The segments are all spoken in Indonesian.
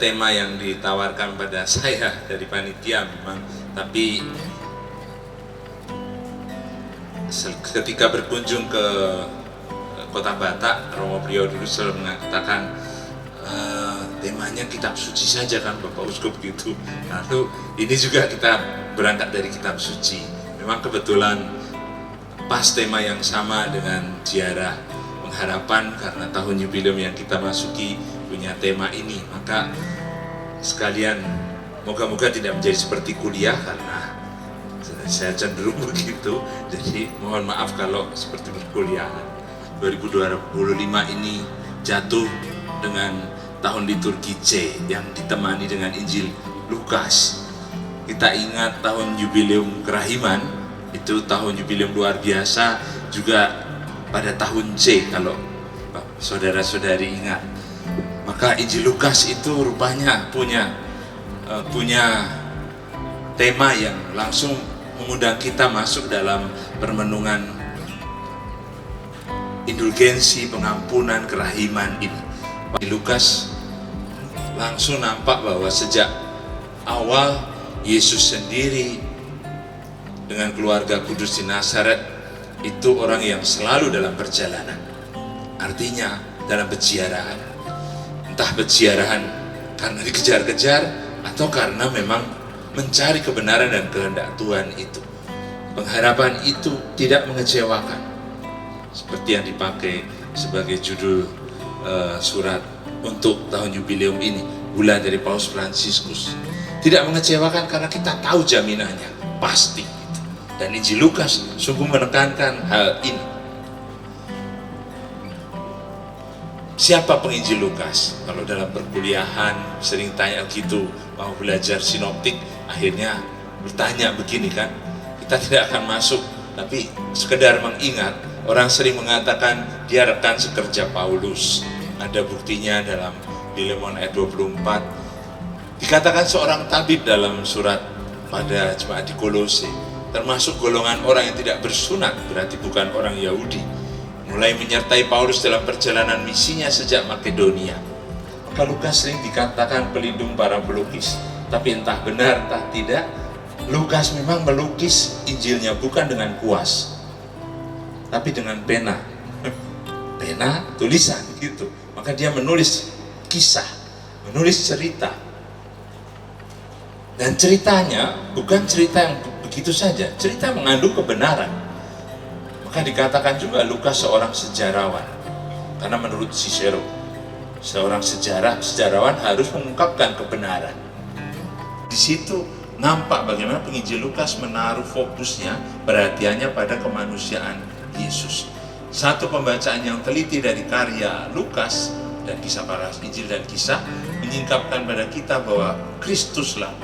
tema yang ditawarkan pada saya dari panitia memang, tapi ketika berkunjung ke Kota Batak, Romo Priyo dulu selalu mengatakan temanya kitab suci saja kan Bapak Uskup gitu. Lalu ini juga kita berangkat dari kitab suci. Memang kebetulan pas tema yang sama dengan ziarah pengharapan karena tahun jubileum yang kita masuki punya tema ini. Maka sekalian moga-moga tidak menjadi seperti kuliah karena saya cenderung begitu. Jadi mohon maaf kalau seperti perkuliahan. 2025 ini jatuh dengan tahun liturgi C yang ditemani dengan Injil Lukas. Kita ingat tahun jubileum kerahiman, itu tahun jubileum luar biasa juga pada tahun C kalau saudara-saudari ingat. Maka Injil Lukas itu rupanya punya tema yang langsung mengundang kita masuk dalam permenungan indulgensi, pengampunan, kerahiman ini. Di Lukas langsung nampak bahwa sejak awal Yesus sendiri dengan keluarga kudus di Nazaret itu orang yang selalu dalam perjalanan. Artinya dalam peziarahan. Entah peziarahan karena dikejar-kejar atau karena memang mencari kebenaran dan kehendak Tuhan itu. Pengharapan itu tidak mengecewakan. Seperti yang dipakai sebagai judul surat untuk tahun jubileum ini, Gula dari Paus Fransiskus. Tidak mengecewakan karena kita tahu jaminannya, pasti. Dan Injil Lukas sungguh menekankan hal ini. Siapa penginjil Lukas? Kalau dalam perkuliahan sering tanya gitu, mau belajar sinoptik, akhirnya bertanya begini kan, kita tidak akan masuk, tapi sekedar mengingat. Orang sering mengatakan dia rekan sekerja Paulus. Ada buktinya dalam Filemon ayat 24. Dikatakan seorang tabib dalam surat pada jemaat di Kolose, termasuk golongan orang yang tidak bersunat, berarti bukan orang Yahudi, mulai menyertai Paulus dalam perjalanan misinya sejak Makedonia. Maka Lukas sering dikatakan pelindung para pelukis, tapi entah benar entah tidak, Lukas memang melukis Injilnya bukan dengan kuas, tapi dengan pena tulisan gitu. Maka dia menulis kisah, menulis cerita, dan ceritanya bukan cerita yang begitu saja, cerita mengandung kebenaran. Maka dikatakan juga Lukas seorang sejarawan, karena menurut Cicero seorang sejarawan harus mengungkapkan kebenaran. Di situ nampak bagaimana penginjil Lukas menaruh fokusnya, perhatiannya pada kemanusiaan Yesus. Satu pembacaan yang teliti dari karya Lukas dan kisah para Injil dan kisah menyingkapkan pada kita bahwa Kristuslah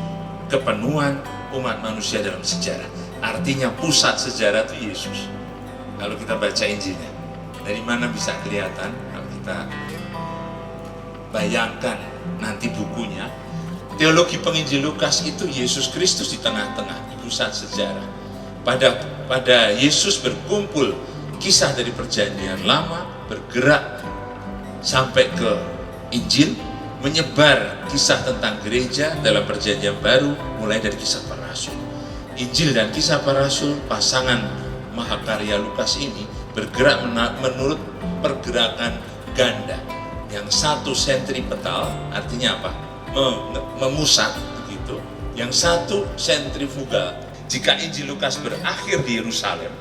kepenuhan umat manusia dalam sejarah. Artinya pusat sejarah itu Yesus. Kalau kita baca Injilnya, dari mana bisa kelihatan? Kalau kita bayangkan nanti bukunya, teologi penginjil Lukas itu Yesus Kristus di tengah-tengah, di pusat sejarah. Pada Yesus berkumpul kisah dari perjanjian lama, bergerak sampai ke Injil, menyebar kisah tentang gereja dalam perjanjian baru, mulai dari kisah para rasul. Injil dan kisah para rasul, pasangan mahakarya Lukas ini bergerak menurut pergerakan ganda. Yang satu sentripetal, artinya apa? Memusat begitu. Yang satu sentrifugal. Jika Injil Lukas berakhir di Yerusalem,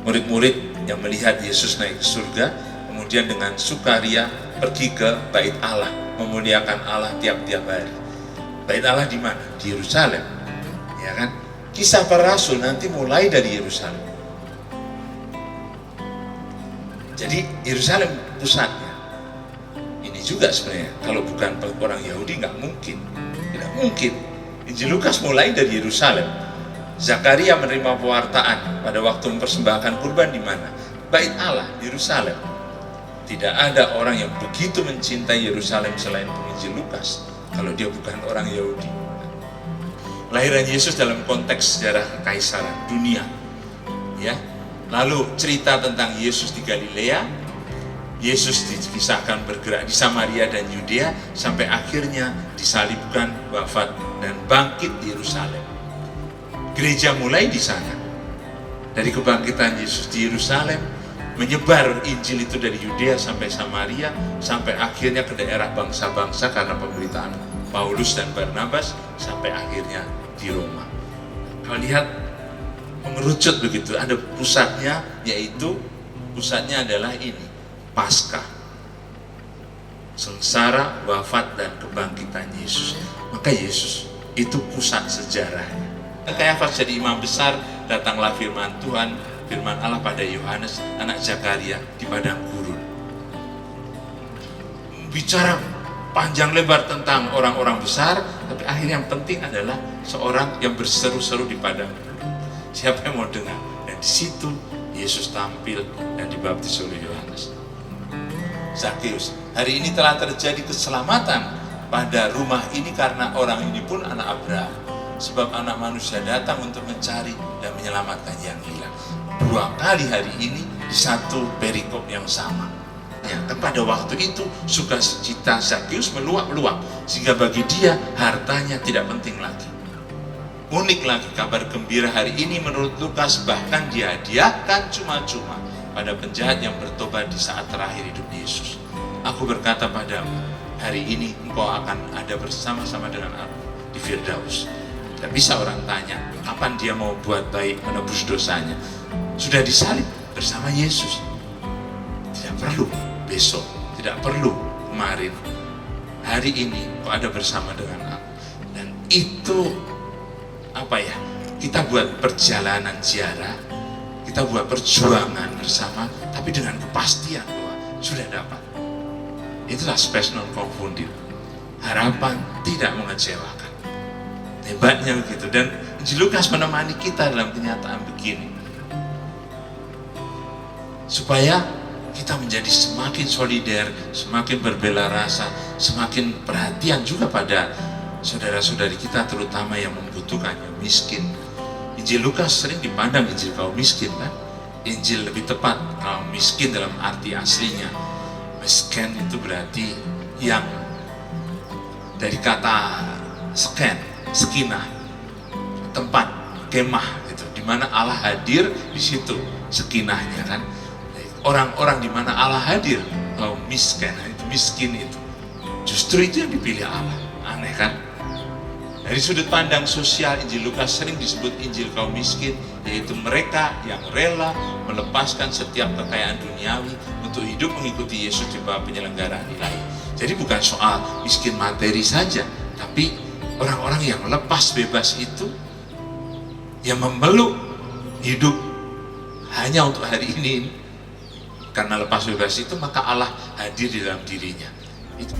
murid-murid yang melihat Yesus naik ke surga, kemudian dengan sukaria pergi ke Bait Allah, memuliakan Allah tiap-tiap hari. Bait Allah di mana? Di Yerusalem, ya kan? Kisah para rasul nanti mulai dari Yerusalem. Jadi Yerusalem pusatnya. Ini juga sebenarnya, kalau bukan orang Yahudi nggak mungkin, tidak mungkin. Injil Lukas mulai dari Yerusalem. Zakaria menerima pewartaan pada waktu mempersembahkan kurban di mana? Bait Allah, Yerusalem. Tidak ada orang yang begitu mencintai Yerusalem selain penginjil Lukas, kalau dia bukan orang Yahudi. Lahiran Yesus dalam konteks sejarah kekaisaran dunia, ya. Lalu cerita tentang Yesus di Galilea, Yesus dikisahkan bergerak di Samaria dan Yudea sampai akhirnya disalibkan, wafat, dan bangkit di Yerusalem. Gereja mulai di sana. Dari kebangkitan Yesus di Yerusalem, menyebar Injil itu dari Yudea sampai Samaria, sampai akhirnya ke daerah bangsa-bangsa karena pemberitaan Paulus dan Barnabas, sampai akhirnya di Roma. Kalau lihat mengerucut begitu, ada pusatnya, yaitu pusatnya adalah ini, Paskah, sengsara, wafat, dan kebangkitan Yesus. Maka Yesus itu pusat sejarahnya. Kayafas jadi imam besar, datanglah firman Tuhan, firman Allah pada Yohanes, anak Zakaria di padang gurun. Bicara panjang lebar tentang orang-orang besar, tapi akhirnya yang penting adalah seorang yang berseru-seru di padang gurun. Siapa yang mau dengar? Dan di situ Yesus tampil dan dibaptis oleh Yohanes. Zakheus, hari ini telah terjadi keselamatan pada rumah ini karena orang ini pun anak Abraham. Sebab anak manusia datang untuk mencari dan menyelamatkan yang hilang. 2 kali hari ini di satu perikop yang sama. Ya, pada waktu itu sukacita Zakheus meluap-luap, sehingga bagi dia hartanya tidak penting lagi. Unik lagi kabar gembira hari ini menurut Lukas, bahkan dihadiahkan cuma-cuma pada penjahat yang bertobat di saat terakhir hidup Yesus. Aku berkata padamu, hari ini engkau akan ada bersama-sama dengan aku di Firdaus. Tidak bisa orang tanya, kapan dia mau buat baik menebus dosanya? Sudah disalib bersama Yesus. Tidak perlu besok, tidak perlu kemarin. Hari ini kau ada bersama dengan aku. Dan itu apa ya? Kita buat perjalanan ziarah, kita buat perjuangan bersama, tapi dengan kepastian bahwa sudah dapat. Itulah spes non confundir. Harapan tidak mengecewakan. Hebatnya begitu. Dan Injil Lukas menemani kita dalam kenyataan begini, supaya kita menjadi semakin solider, semakin berbela rasa, semakin perhatian juga pada saudara-saudari kita, terutama yang membutuhkan, yang miskin. Injil Lukas sering dipandang Injil kaum miskin, kan? Injil lebih tepat kaum miskin dalam arti aslinya. Miskin itu berarti yang dari kata sken, sekinah, tempat kemah gitu, di mana Allah hadir, di situ sekinahnya, kan? Orang-orang di mana Allah hadir, kaum miskin, itu miskin itu. Justru itu yang dipilih Allah. Aneh kan? Dari sudut pandang sosial, Injil Lukas sering disebut Injil kaum miskin, yaitu mereka yang rela melepaskan setiap kekayaan duniawi untuk hidup mengikuti Yesus di bawah penyelenggaraan ilahi. Jadi bukan soal miskin materi saja, tapi orang-orang yang lepas bebas itu, yang memeluk hidup hanya untuk hari ini. Karena lepas bebas itu, maka Allah hadir di dalam dirinya. Itu.